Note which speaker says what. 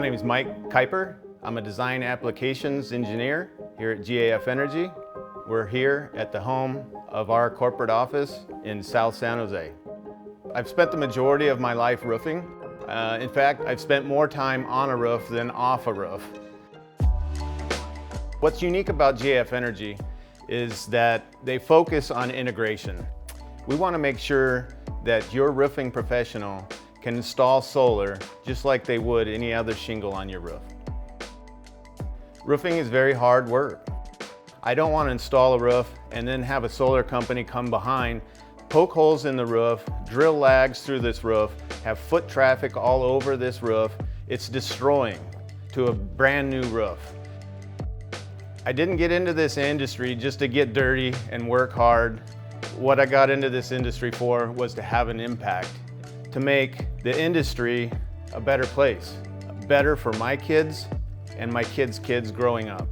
Speaker 1: name is Mike Kuiper. I'm a design applications engineer here at GAF Energy. We're here at the home of our corporate office in South San Jose. I've spent the majority of my life roofing. In fact, I've spent more time on a roof than off a roof. What's unique about GAF Energy is that they focus on integration. We want to make sure that your roofing professional can install solar just like they would any other shingle on your roof. Roofing is very hard work. I don't want to install a roof and then have a solar company come behind, poke holes in the roof, drill lags through this roof, have foot traffic all over this roof. It's destroying to a brand new roof. I didn't get into this industry just to get dirty and work hard. What I got into this industry for was to have an impact, to make the industry a better place, better for my kids and my kids' kids growing up.